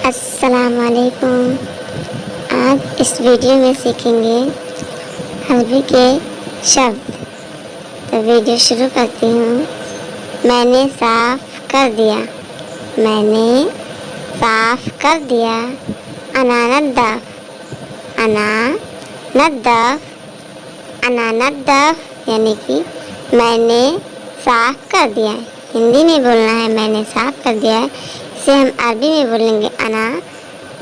अस्सलामुअलैकुम। आज इस वीडियो में सीखेंगे अरबी के शब्द। तो वीडियो शुरू करती हूँ। मैंने साफ कर दिया, मैंने साफ कर दिया। अना नद्दाफ, अना नद्दाफ, अना नद्दाफ यानी कि मैंने साफ कर दिया। हिंदी में बोलना है मैंने साफ कर दिया है। इसे हम अरबी में बोलेंगे अना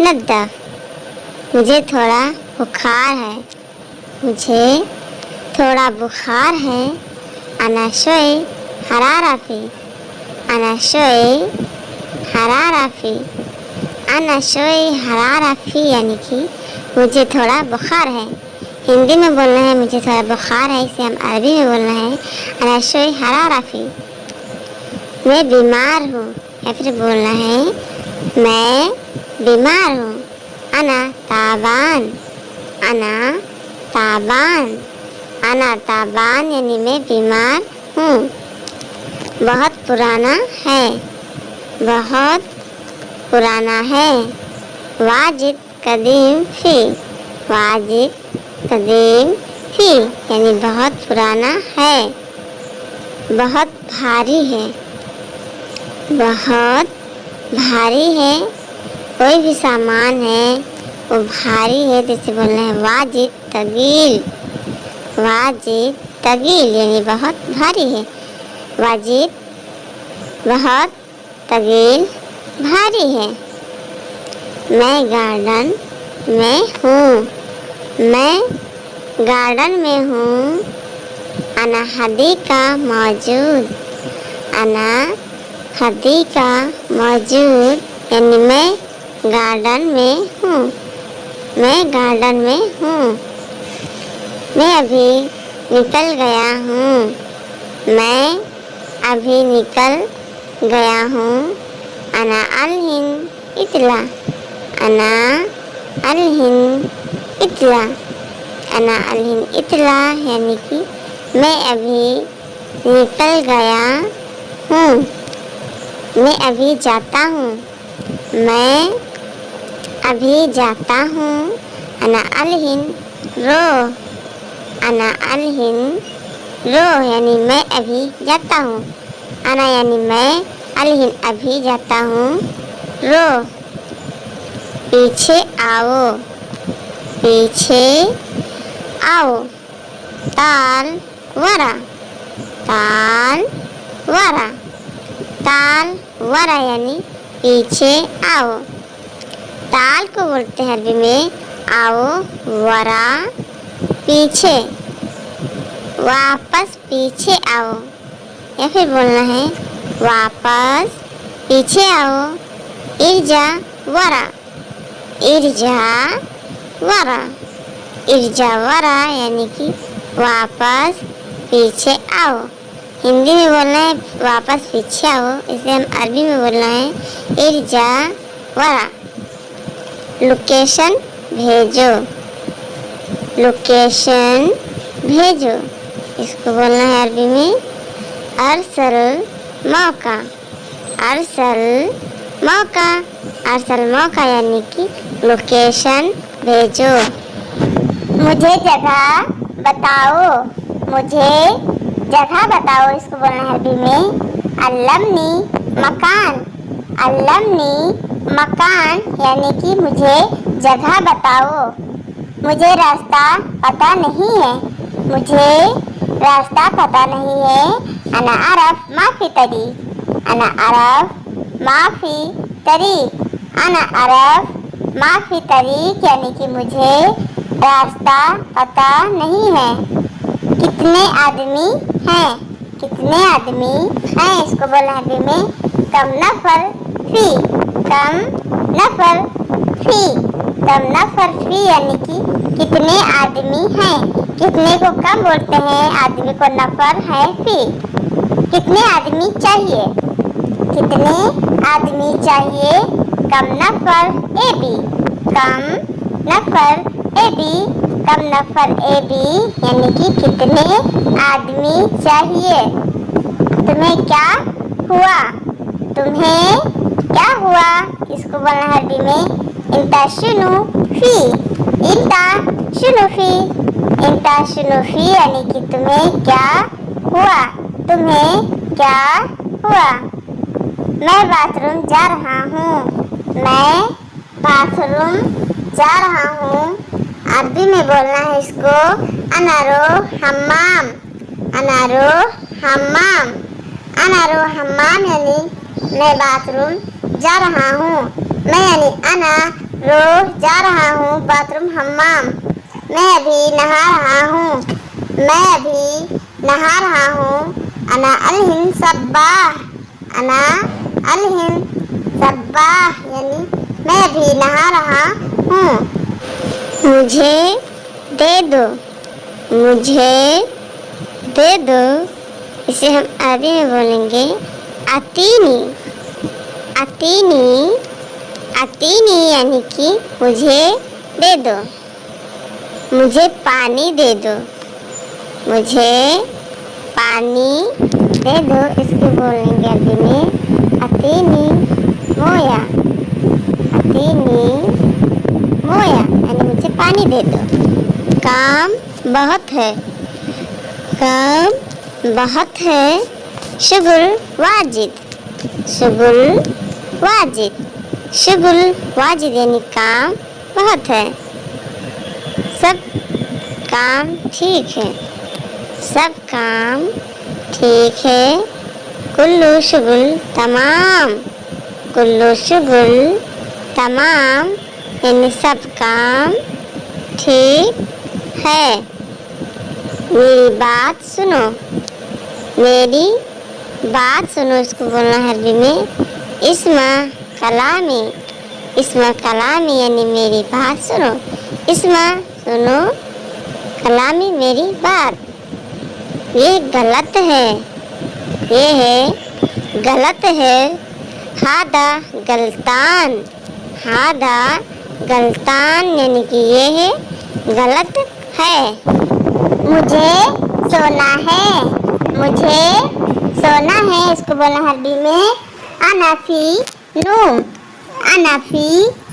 नद्दाफ। मुझे थोड़ा बुखार है, मुझे थोड़ा बुखार है। अना शोए हराराफी, अना शोए हराराफी, अना शोए हराराफी यानी कि मुझे थोड़ा बुखार है। हिंदी में बोलना है मुझे थोड़ा बुखार है। इसे हम अरबी में बोलना है अना शोए हराराफी। मैं बीमार हूँ या फिर बोलना है मैं बीमार हूँ। अना ताबान, अना ताबान, अना ताबान यानी मैं बीमार हूँ। बहुत पुराना है, बहुत पुराना है। वाजिद कदीम फी, वाजिद कदीम फी यानी बहुत पुराना है। बहुत भारी है, बहुत भारी है। कोई भी सामान है वो भारी है तो इसे बोलना है वाजिद तगील, वाजिद तगील यानी बहुत भारी है। वाजिद बहुत तगील भारी है। मैं गार्डन में हूँ, मैं गार्डन में हूँ। अना हदीका मौजूद, अना हदीका मौजूद यानी मैं गार्डन में हूँ, मैं गार्डन में हूँ। मैं अभी निकल गया हूँ, मैं अभी निकल गया हूँ। अना अलहिन इतला, अना अलहिन इतला, अना अलहिन इतला यानी कि मैं अभी निकल गया हूँ, मैं अभी जाता हूँ, मैं अभी जाता हूँ। अना अलहिन रो, अना अलहिन रो यानी मैं अभी जाता हूँ। अना यानी मैं, अलहिन अभी जाता हूँ। रो पीछे आओ, पीछे आओ। ताल वरा, ताल वरा, ताल वरा यानी पीछे आओ। ताल को बोलते हैं अरबी में आओ, वरा पीछे। वापस पीछे आओ या फिर बोलना है वापस पीछे आओ। इर्जा वरा, इर्जा वरा, इर्जा वरा यानी कि वापस पीछे आओ। हिंदी में बोलना है वापस पीछे आओ, इसे हम अरबी में बोलना है इर्जा वरा। लोकेशन भेजो, लोकेशन भेजो इसको बोलना है अरबी में अरसल मौका, अरसल मौका, अरसल मौका यानी कि लोकेशन भेजो। मुझे जगह बताओ, मुझे जगह बताओ इसको बोलना है अरबी में अल्लमनी मकान, अल्लमनी मकान यानी कि मुझे जगह बताओ। मुझे रास्ता पता नहीं है, मुझे रास्ता पता नहीं है। अना अरफ माफी तरीक, अना अरफ माफी तरीक, अना अरफ माफी तरीक यानी कि मुझे रास्ता पता नहीं है। कितने आदमी हैं, कितने आदमी हैं इसको बोलना है अरबी में कम नफर फी, कम नफर फी, कम नफर फी यानी कि कितने आदमी हैं। कितने को कम बोलते हैं, आदमी को नफर है फी। कितने आदमी चाहिए, कितने आदमी चाहिए। कम नफर ए बी, कम नफर ए बी, कम नफर ए बी यानी कि कितने आदमी चाहिए। तुम्हें क्या हुआ, तुम्हें क्या हुआ? इसको बोलना है अरबी में इंता शुनु फी। इंता शुनु फी। इंता शुनु फी यानी कि तुम्हें क्या हुआ? तुम्हें क्या हुआ? मैं बाथरूम जा रहा हूँ। मैं बाथरूम जा रहा हूँ। अरबी में बोलना है इसको अनारो हम्माम। अनारो हम्माम। अनारो हम्माम यानी मैं बाथरूम जा रहा हूँ। मैं यानी अना रो जा रहा हूँ बाथरूम हम्माम। मैं अभी नहा रहा हूँ। मैं अभी नहा रहा हूँ। अना अलहिन सब्बाह। अना अलहिन सब्बाह यानी मैं अभी नहा रहा हूँ। मुझे दे दो। मुझे दे दो। इसे हम अरबी में बोलेंगे अतीनी। अतीनी। अतीनी यानी कि मुझे दे दो। मुझे पानी दे दो। मुझे पानी दे दो। इसको बोलेंगे अरबी में अतीनी मोया। अतीनी मोया यानी मुझे पानी दे दो। काम बहुत है। काम बहुत है। शुगुल वाजिद। शुगुल वाजिद। शुगुल वाजिद यानी काम बहुत है। सब काम ठीक है। सब काम ठीक है। कुल्लू शुगुल तमाम। कुल्लू शुगुल तमाम यानी सब काम ठीक है। मेरी बात सुनो। मेरी बात सुनो। इसको बोलना है अरबी में इस्मा कलामी। इस्मा कलामी यानी मेरी बात सुनो। इस्मा सुनो कलामी मेरी बात। ये गलत है। ये है गलत है। हादा गलतान। हादा गलतान यानी कि ये है गलत है। मुझे सोना है। मुझे सोना है। इसको बोलना है अरबी में अनाफी नूम। अनाफी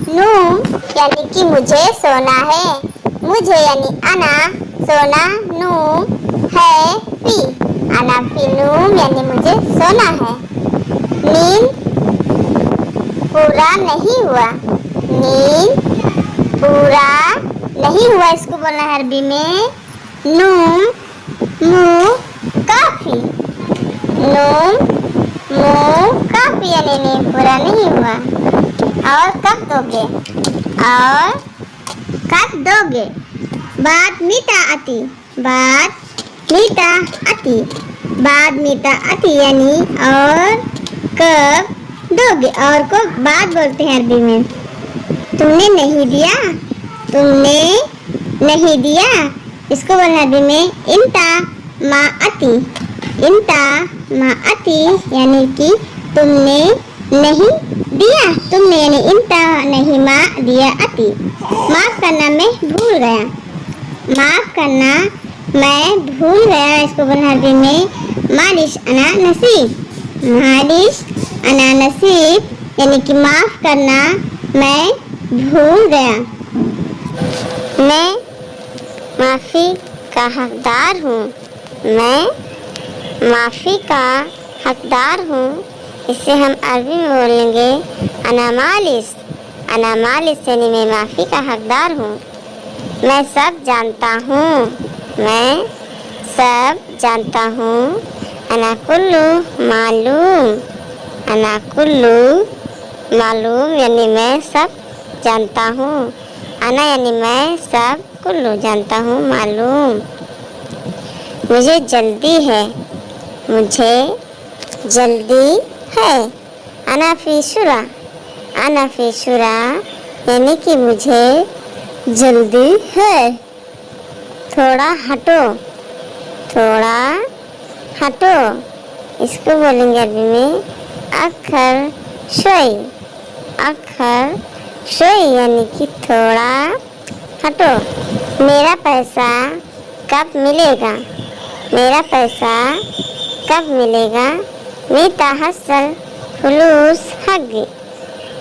नूम यानी कि मुझे सोना है। मुझे यानी अना सोना नूम है फी। अनाफी नूम यानी मुझे सोना है। नींद पूरा नहीं हुआ। नींद पूरा नहीं हुआ। इसको बोलना है अरबी में नूम मु काफी। नूम मु काफी यानी नींद पूरा नहीं हुआ। और कब दोगे? और कब दोगे? बात मीठा आती। बात मीठा आती। बात मीठा आती यानी और कब दोगे। और को बात बोलते हैं अरबी में। तुमने नहीं दिया। तुमने नहीं दिया। इसको बोलना अरबी में इंता मा अती। इंता मा अती यानी कि तुमने नहीं दिया। तुमने यानी इंता नहीं मा दिया अती। माफ करना मैं भूल गया। माफ करना मैं भूल गया। इसको बोलना अरबी में मालिश अना नसीब। मालिश अना नसीब यानी कि माफ करना मैं भूल गया। मैं माफ़ी का हकदार हूँ। मैं माफ़ी का हकदार हूँ। इसे हम अरबी में बोलेंगे अना मालिस। अना मालिस यानी मैं माफ़ी का हकदार हूँ। मैं सब जानता हूँ। मैं सब जानता हूँ। अना कुल्लू मालूम। अना कुल्लू मालूम यानी मैं सब जानता हूँ। अना यानी मैं सब कुल्लू जानता हूँ मालूम। मुझे जल्दी है। मुझे जल्दी है। अना फी शुरा। अना फी शुरा यानी कि मुझे जल्दी है। थोड़ा हटो। थोड़ा हटो। इसको बोलेंगे अरबी में अखर शोई। अखर शोई यानी कि थोड़ा हटो। मेरा पैसा कब मिलेगा? मेरा पैसा कब मिलेगा? मीता हसल फलूस हगी।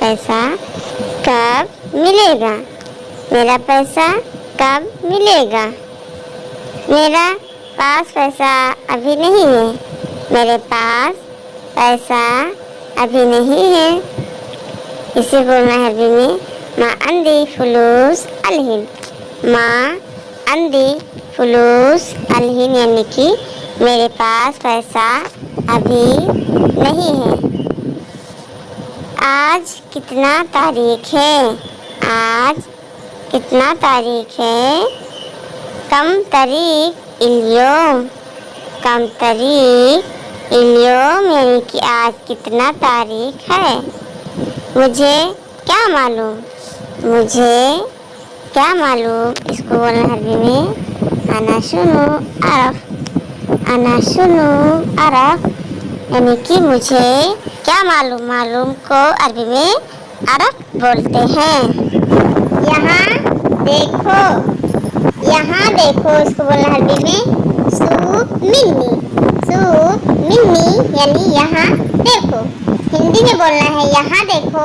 पैसा कब मिलेगा, मेरा पैसा कब मिलेगा। मेरा पास पैसा अभी नहीं है, मेरे पास पैसा अभी नहीं है। इसे बोलना है अरबी में मा अंदी फुलूस अलहिन। मा अंदी फुलूस अलहिन यानी कि मेरे पास पैसा अभी नहीं है। आज कितना तारीख है, आज कितना तारीख है। कम तारीख इल्योम, कम तारीख इल्योम यानी कि आज कितना तारीख है। मुझे क्या मालूम, मुझे क्या मालूम। इसको बोलना है अरबी में अना शुनु अरफ। अना शुनु अरफ यानी कि मुझे क्या मालूम। मालूम को अरबी में अरफ बोलते हैं। यहाँ देखो, यहाँ देखो इसको बोलना है अरबी में सूप मिन्नी। सूप मिन्नी यानी यहाँ देखो। हिंदी में बोलना है यहाँ देखो,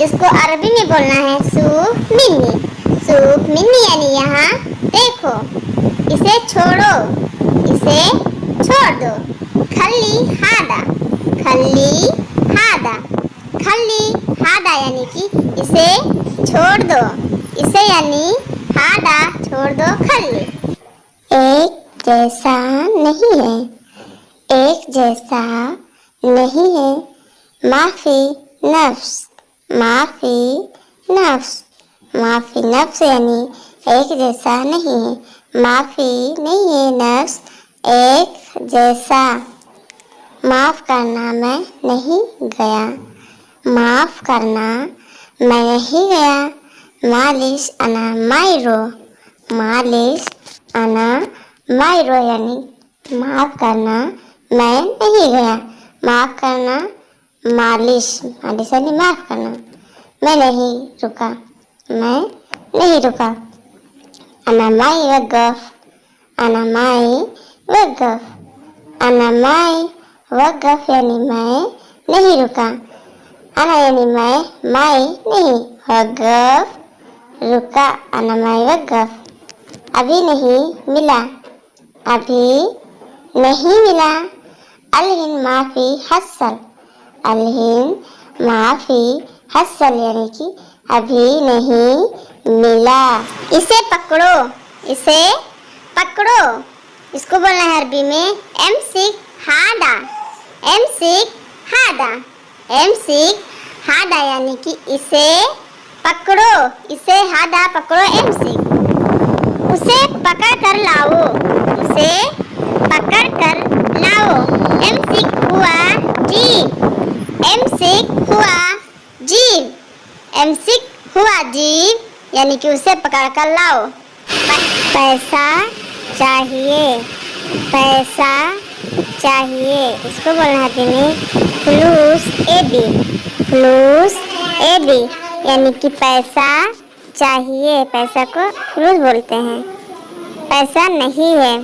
इसको अरबी में बोलना है सूप मिन्नी। सूप मिन्नी यानी यहाँ देखो। इसे छोड़ो, इसे छोड़ दो। खल्ली हादा, खल्ली हादा, खल्ली हादा यानी कि इसे छोड़ दो। इसे यानी हादा छोड़ दो, खल्ली। एक जैसा नहीं है, एक जैसा नहीं है। माफी नफ्स, माफी नफ्स, माफी नफ्स यानी एक जैसा नहीं है। माफी नहीं है, नफ्स एक जैसा। माफ करना मैं नहीं गया, माफ करना मैं नहीं गया। मालिश अना मायरो, मालिश अना मायरो यानी माफ करना मैं नहीं गया। माफ करना मालिश, मालिश यानी माफ करना। मैं नहीं रुका, मैं नहीं रुका। अना माई वक़फ़, अना माई वक़फ़, अना माई वक़फ़ यानी मैं नहीं रुका। अना यानी मैं, माई नहीं, वक़फ़ रुका। अना माई वक़फ़। अभी नहीं मिला, अभी नहीं मिला। अलहिन माफी हसल, अलहिन माफी हसल यानी कि अभी नहीं मिला। इसे पकड़ो, इसे पकड़ो। इसको बोलना है अरबी में एमसिक हादा। एमसिक हादा, एमसिक हादा यानी कि इसे पकड़ो। इसे हादा पकड़ो, एमसिक। उसे पकड़ कर लाओ, उसे पकड़ कर लाओ। एमसिक हुआ जीब, एमसिक हुआ जीब, एमसिक हुआ जीब यानी कि उसे पकड़ कर लाओ। पैसा चाहिए, पैसा चाहिए। इसको बोलना है फ्लूस एबी, फ्लूस एबी यानी कि पैसा चाहिए। पैसा को फ्लूस बोलते हैं। पैसा नहीं है,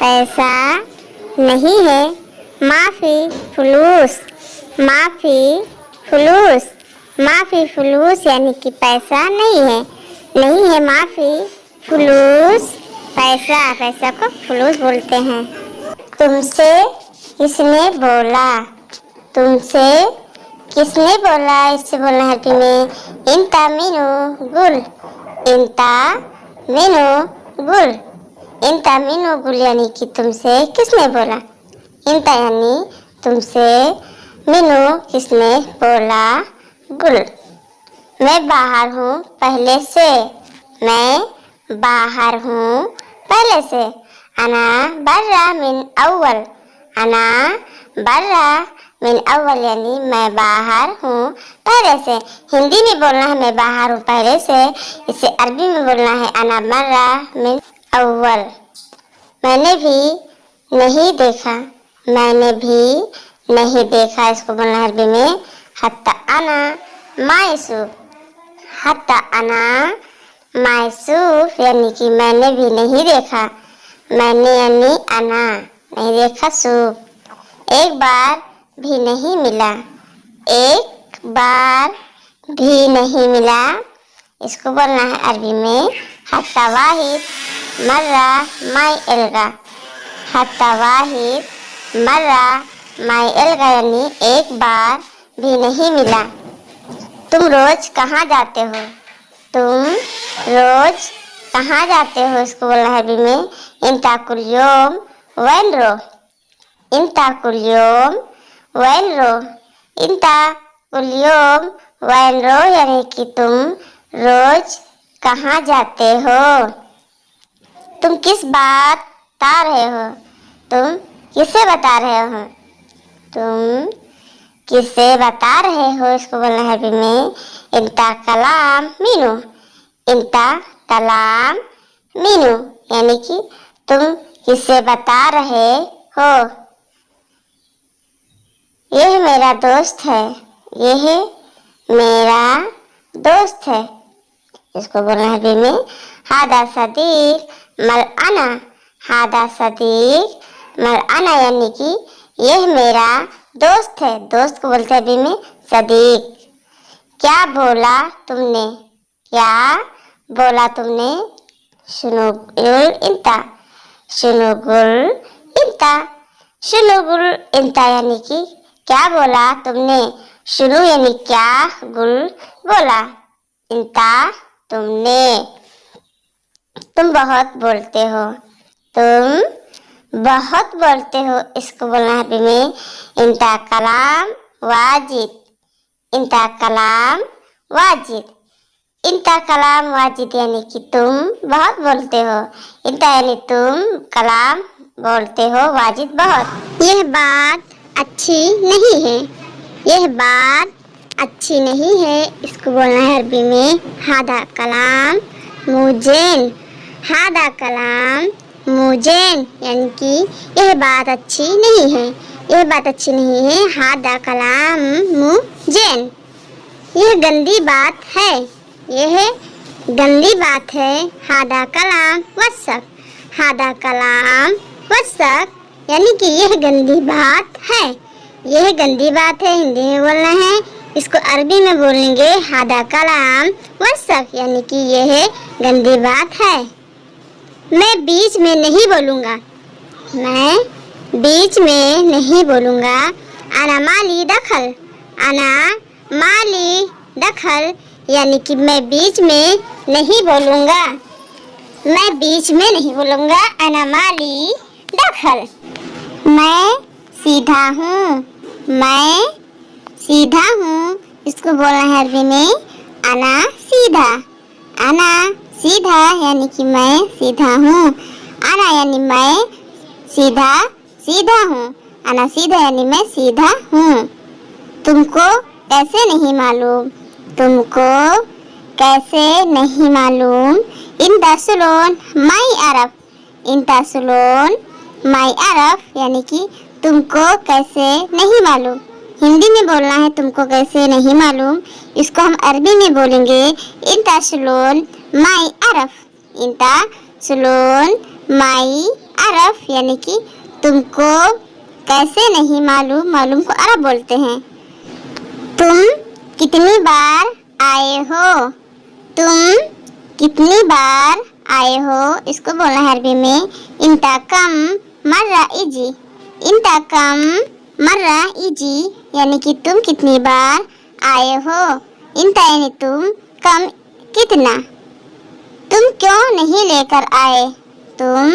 पैसा नहीं है। माफी फ्लूस, माफी फ्लूस, माफी फ्लूस यानी कि पैसा नहीं है, नहीं है। माफी फ्लूस पैसा, पैसा को फ्लूस बोलते हैं। तुमसे किसने बोला, तुमसे किसने बोला। इससे बोलना है अरबी में इंता मिनो गुल, इंता मिनो गुल, इंता मिनो गुल यानी कि तुमसे किसने बोला। इंता यानी तुमसे, मिनो किसने बोला, गुल मैं बाहर हूँ पहले से, मैं बाहर हूँ पहले से। अना बर्रा मिन अव्वल, अना बर्रा मिन अव्वल यानी मैं बाहर हूँ पहले से। हिंदी में बोलना है मैं बाहर हूँ पहले से। इसे अरबी में बोलना है अना बर्रा मिन अव्वल। मैंने भी नहीं देखा, मैंने भी नहीं देखा। इसको बोलना है अरबी में हत्ता अना मायसूफ, हत्ता अना मायसूफ यानी कि मैंने भी नहीं देखा, मैंने यानी अना नहीं देखा सूप। एक बार भी नहीं मिला, एक बार भी नहीं मिला, इसको बोलना है अरबी में हत्ता वाहिद मर्रा माई एल्गा। हत्ता वाहिद मर्रा माई एल्गा यानी एक बार भी नहीं मिला। तुम रोज कहाँ जाते हो? तुम रोज कहाँ जाते हो, इसको बोलना है अरबी में इंता कुल योम वैन रो। इंता कुल योम वैन रो। इंता कुल योम वैन रो यानी कि तुम रोज कहाँ जाते हो? तुम किस बात बता रहे हो? तुम किसे बता रहे हो? तुम किसे बता रहे हो, इसको बोलना है अरबी में इंता कलाम मीनू। इंता कलाम मीनू यानी कि तुम किसे बता रहे हो? यह मेरा दोस्त है, यह मेरा दोस्त है, इसको बोलना है अरबी में हादा सदीक मल अना। हादा सदीक मल अना यानी कि यह मेरा दोस्त है, दोस्त को बोलते हैं अरबी में सदीक। क्या बोला तुमने? क्या बोला तुमने? शुनुगुल इंता। शुनुगुल इंता। शुनुगुल इंता यानी कि क्या बोला तुमने? शुनु यानी क्या, गुल बोला, इंता तुमने। तुम बहुत बोलते हो। तुम बहुत बोलते हो, इसको बोलना है अरबी में इंता कलाम वाजिद। इंता कलाम वाजिद। इंता कलाम वाजिद यानी कि तुम बहुत बोलते हो। इंता यानी तुम, कलाम बोलते हो, वाजिद बहुत। यह बात अच्छी नहीं है, यह बात अच्छी नहीं है, इसको बोलना है अरबी में हादा कलाम मुजेन। हादा कलाम मुजेन यानी कि यह बात अच्छी नहीं है, यह बात अच्छी नहीं है, हादा कलाम मुजेन। यह गंदी बात है, यह गंदी बात है, हादा कलाम वसक। हादा कलाम वसक यानी कि यह गंदी बात है, यह गंदी बात है, हिंदी में बोलना है। इसको अरबी में बोलेंगे हादा कलाम वसक यानी कि यह गंदी बात है। मैं बीच में नहीं बोलूँगा, मैं बीच में नहीं बोलूँगा। अना माली दखल। अना माली दखल यानी कि मैं बीच में नहीं बोलूँगा, मैं बीच में नहीं बोलूँगा। अना माली दखल। मैं सीधा हूँ, मैं सीधा हूँ, इसको बोलना है अरबी में अना सीधा। अना सीधा यानी कि मैं सीधा हूँ। अना यानी मैं, सीधा सीधा हूँ। अना सीधा यानी मैं सीधा हूँ। तुमको कैसे नहीं मालूम? तुमको कैसे नहीं मालूम? इंता सुलोन माई अरफ। इंता सुलोन माई अरफ यानी कि तुमको कैसे नहीं मालूम। हिंदी में बोलना है तुमको कैसे नहीं मालूम, इसको हम अरबी में बोलेंगे इंता सुलोन माई अरफ। इंता सुलोन माई अरफ यानी कि तुमको कैसे नहीं मालूम, मालूम को अरब बोलते हैं। तुम कितनी बार आए हो? तुम कितनी बार आए हो, इसको बोलना है अरबी में इंता कम मर्रा इजी। इंता कम मर्रा इजी यानी कि तुम कितनी बार आए हो। इंता यानी तुम, कम कितना। तुम क्यों नहीं लेकर आए? तुम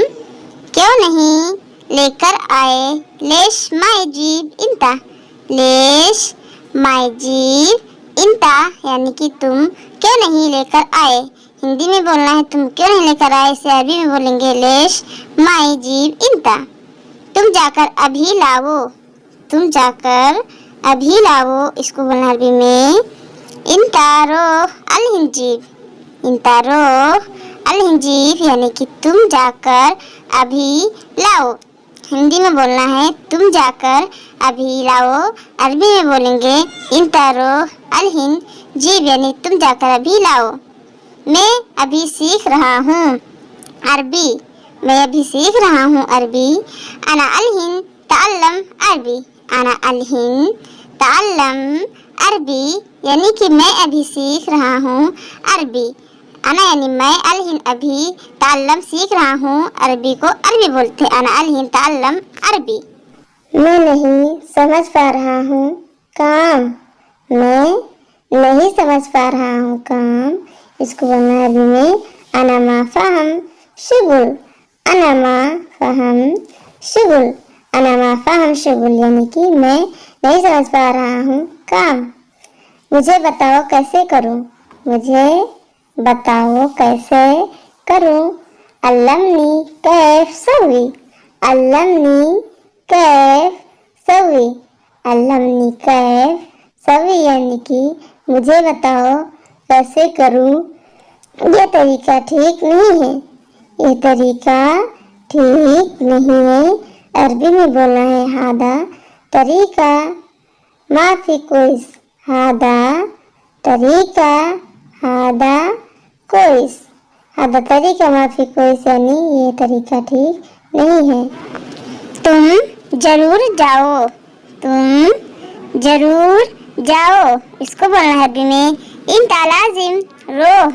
क्यों नहीं लेकर आए? लेश माई जीब इंता। लेश माई जीब इंता यानी कि तुम क्यों नहीं लेकर आए। हिंदी में बोलना है तुम क्यों नहीं लेकर आए, इसे अरबी में बोलेंगे लेश माई जीब इंता। तुम जाकर अभी लाओ। तुम जाकर अभी लाओ, इसको बोलना अरबी में इंतारो अल हिंजीब। इंतारो अल हिंजीब यानी कि तुम जाकर अभी लाओ। हिंदी में बोलना है तुम जाकर अभी लाओ, अरबी में बोलेंगे इंतारो अल हिंजीब यानी तुम जाकर अभी लाओ। मैं अभी सीख रहा हूँ अरबी। मैं अभी सीख रहा हूँ अरबी। अना अलहिन तअल्लम अरबी। अना अलहिन तअल्लम अरबी यानी कि मैं अभी सीख रहा हूँ अरबी। अना यानी मैं, अलहिन अभी, तअल्लम सीख रहा हूँ। अरबी को अरबी बोलते हैं। अना अलहिन तअल्लम अरबी। मैं नहीं समझ पा रहा हूँ काम। मैं नहीं समझ पा रहा हूँ काम। इसको बोलना है अरबी में अना मा फ़हम शुगुल। अना मा फ़हम शुगुल। अना मा फ़हम शुगुल यानी कि मैं नहीं समझ पा रहा हूँ काम। मुझे बताओ कैसे करूँ। मुझे बताओ कैसे करूँ। अल्लमनी कैफ सवी। अल्लमनी कैफ सवी। अल्लमनी कैफ सवी यानी कि मुझे बताओ कैसे करूँ। यह तरीका ठीक नहीं है। यह तरीका ठीक नहीं है। अरबी में बोलना है हादा तरीका माफी कोइस। हादा तरीका, हादा कोइस। हादा तरीका माफी कोइस यानी ये तरीका ठीक नहीं है। तुम जरूर जाओ। तुम जरूर जाओ। इसको बोलना है अरबी में इंता लाजिम रो।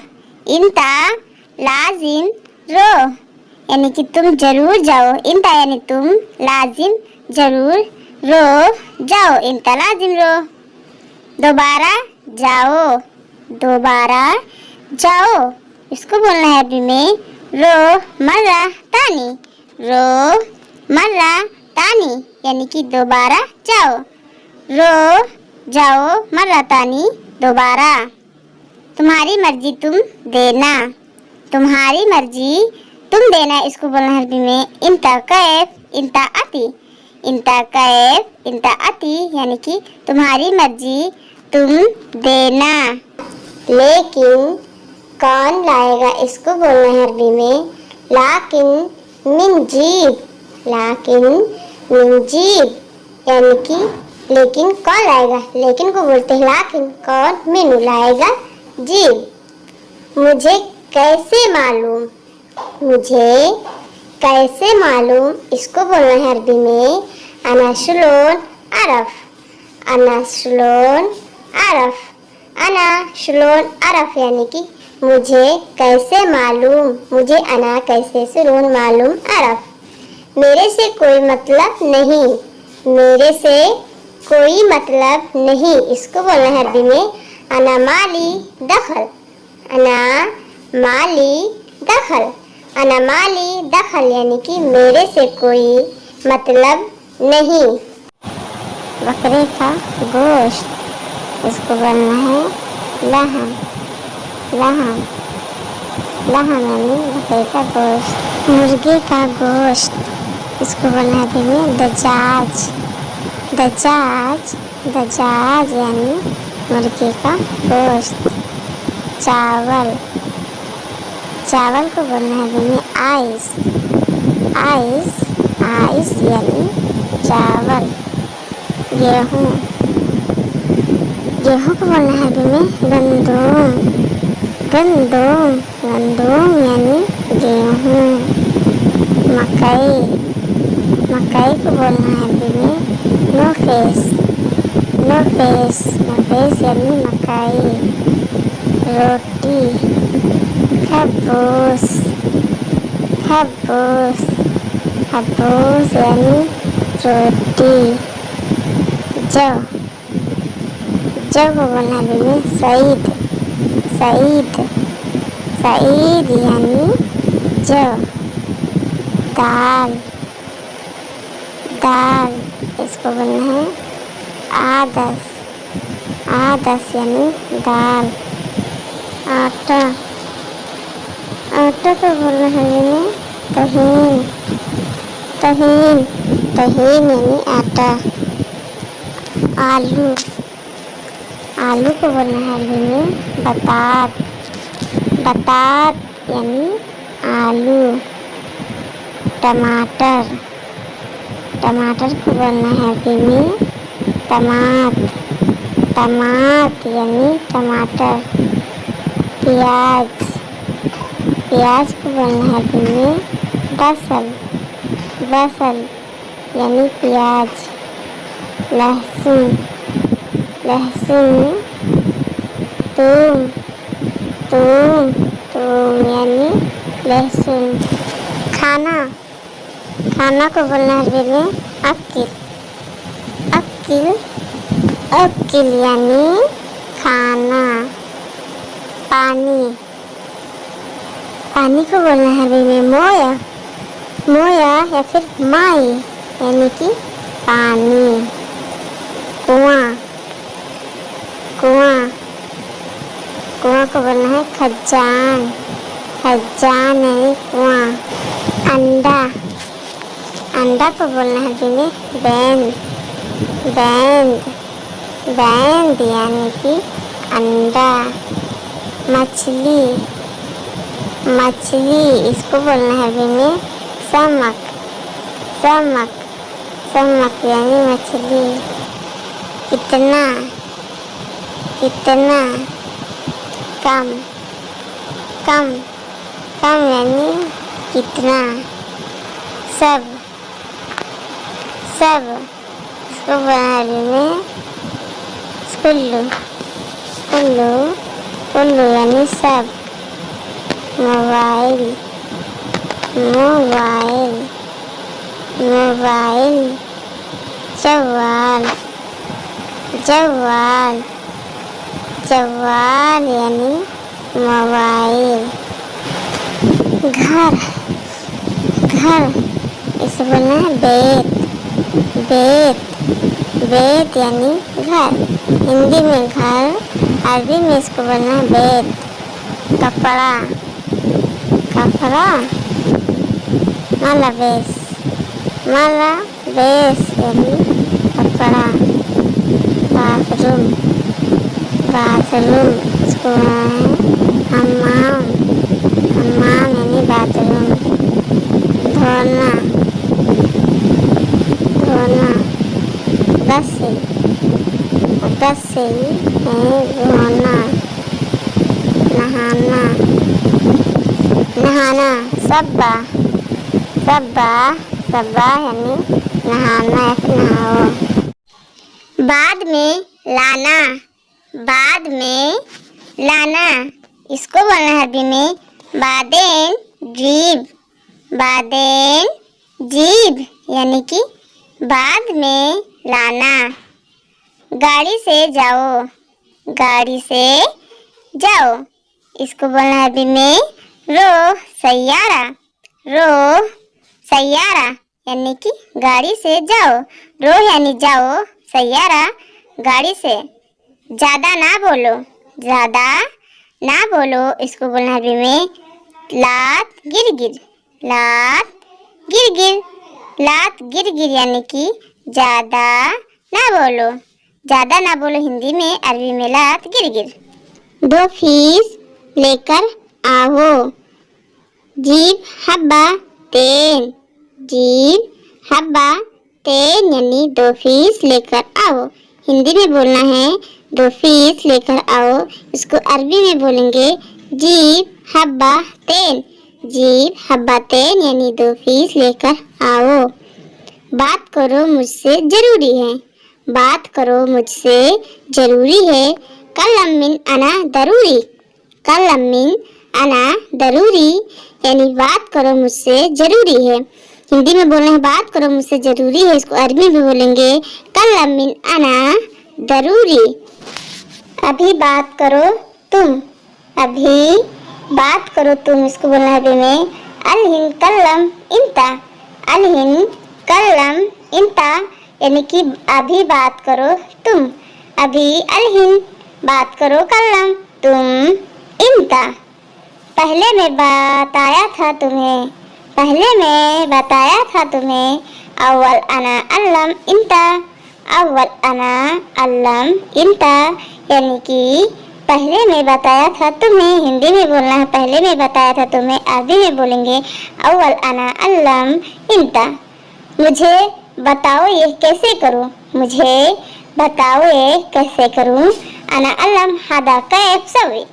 इंता लाजिम रो यानी कि तुम जरूर जाओ। इंता यानी तुम, लाजिम जरूर, रो जाओ। इंता लाजिम रो। दोबारा जाओ। दोबारा जाओ। इसको बोलना है अरबी में रो मर्रा तानी। रो मर्रा तानी यानी कि दोबारा जाओ। रो जाओ मर्रा तानी दोबारा। तुम्हारी मर्जी तुम देना। तुम्हारी मर्जी तुम देना। इसको बोलना है अरबी में इंता कैफ इंता अती। इंता कैफ इंता अती यानी कि तुम्हारी मर्जी तुम देना। लेकिन कौन लाएगा। इसको बोलना है अरबी में लाकिन मिन जीब। लाकिन मिन जीब यानी कि लेकिन कौन लाएगा। लेकिन को बोलते हैं लाकिन, कौन, मिनु लाएगा जीब। मुझे कैसे मालूम। मुझे कैसे मालूम। इसको बोलना है अरबी में अना शुलोन अरफ। अना शुलोन अरफ। अना शुलोन अरफ यानी कि मुझे कैसे मालूम। मुझे अना कैसे शुलोन मालूम अरफ। मेरे से कोई मतलब नहीं। मेरे से कोई मतलब नहीं। इसको बोलना है अरबी में अना माली दखल। अना माली दखल। अना माली दखल यानी कि मेरे से कोई मतलब नहीं। बकरे का गोश्त। इसको बोलना है लहम। लहम लहम यानी बकरे का गोश्त। मुर्गे का गोश्त। इसको बोलना है में दजाज। दजाज दजाज यानी मुर्गे का गोश्त। चावल। चावल को बोलना है में आइस। आइस आइस यानी चावल। गेहूँ। गेहूँ को बोलना है अरबी में गंदुम। गंदुम गंदुम यानी गेहूँ। मकई। मकई को बोलना है अरबी में नोफेस। नोफेस नोफेस यानी मकई। रोटी। खरबूज। खरबूज खरबूज यानी रोटी। जौ। जौ को बोलना है अरबी में सईद। सईद सईद यानी जौ। दाल। दाल इसको बोलना है आदस। आदस यानी दाल। आटा। आटा को बोलना है में तहीन। तहीन तहीन यानी आटा। आलू। आलू को बोलना है अरबी में बतात। बतात यानी आलू। टमाटर। टमाटर को बोलना है अरबी में टमाट। टमाट यानी टमाटर। प्याज। प्याज को बोलना है अरबी में बसल, बसल यानी प्याज। लहसुन, लहसुन। थूम, थूम, थूम यानी लहसुन। खाना, खाना को बोलना है अरबी में अक्ल, अक्ल, अक्ल यानी खाना। पानी, पानी को बोलना है अरबी में मोया, मोया या फिर माई यानी कि पानी। कुआं, कुआं, कुआं को बोलना है खजान, खजान यानी कुआं। अंडा, अंडा को बोलना है अरबी में बैंड, बैंड, बैंड यानी कि अंडा। मछली, मछली इसको बोलना है अरबी में समक, समक, समक यानी मछली। कितना, कितना। कम, कम, कम यानी कितना। सब, सब इसको बोलना है अरबी में कुल्लू, कुल्लू, कुल्लू यानी सब। Mobile, mobile, mobile. जवाल, जवाल, जवाल यानी मोबाइल। घर, घर इसे बोलना है बेत, बेत, बेत यानी घर। हिंदी में घर, अरबी में इसको बोलना है बेत। कपड़ा, कपड़ा। मलबेस, मलबेस यानी कपड़ा। बाथरूम, बाथरूम इसको बोलना है हम्माम, हम्माम यानी बाथरूम। धोना, धोना। गस्ल, गस्ल यानी धोना। नहाना, नहाना। सब्बा, सब्बा, सब्बा यानी नहाना या फिर नहाओ। बाद में लाना, बाद में लाना इसको बोलना है अरबी में बादेन जीब, बादेन जीब यानी कि बाद में लाना। गाड़ी से जाओ, गाड़ी से जाओ इसको बोलना है अरबी में रो सैयारा, रो सैयारा यानी कि गाड़ी से जाओ। रो यानी जाओ, सैयारा गाड़ी से। ज़्यादा ना बोलो, ज़्यादा ना बोलो इसको बोलना है अरबी में लात गिर गिर, लात गिर गिर, लात गिर गिर यानी कि ज़्यादा ना बोलो, ज़्यादा ना बोलो हिंदी में, अरबी में लात गिर गिर। 2 फीस लेकर आओ। जीब हब्बा तेन, जीब हब्बा तेन यानी 2 फीस लेकर आओ। हिंदी में बोलना है 2 फीस लेकर आओ, इसको अरबी में बोलेंगे जीब हब्बा तेन, जीब हब्बा तेन यानी 2 फीस लेकर आओ। बात करो मुझसे जरूरी है, बात करो मुझसे जरूरी है। कल्लम मिन अना दरूरी, कल्लम मिन अना दरूरी यानी बात करो मुझसे जरूरी है। हिंदी में बोलना है बात करो मुझसे जरूरी है, इसको अरबी में बोलेंगे कल्लम मिन अना दरूरी। अभी बात करो तुम, अभी बात करो तुम इसको बोलना है अरबी में अलहिन कल्लम इंता, अलहिन कल्लम इंता यानी कि अभी बात करो तुम, अभी अलहिन बात करो कल्लम तुम इंता। पहले मैं बताया था तुम्हें, पहले मैं बताया था तुम्हें अव्वल अना अल्लम इंता, अव्वल अना अल्लम इंता यानी कि पहले मैं बताया था तुम्हें। हिंदी में बोलना है पहले मैं बताया था तुम्हें, अरबी में बोलेंगे अव्वल अना अल्लम इंता। मुझे बताओ ये कैसे करूं, मुझे बताओ ये कैसे करूं। अना अल्लम हादा कैफ सवी,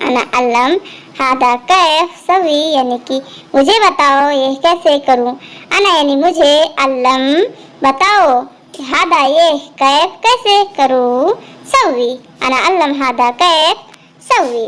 अना अल्लम हादा कैफ सवी यानी कि मुझे बताओ ये कैसे करूं। अना यानी मुझे, अल्लम बताओ, हादा ये कैफ कैसे करूं, सवी अना अल्लम हादा कैफ सवी।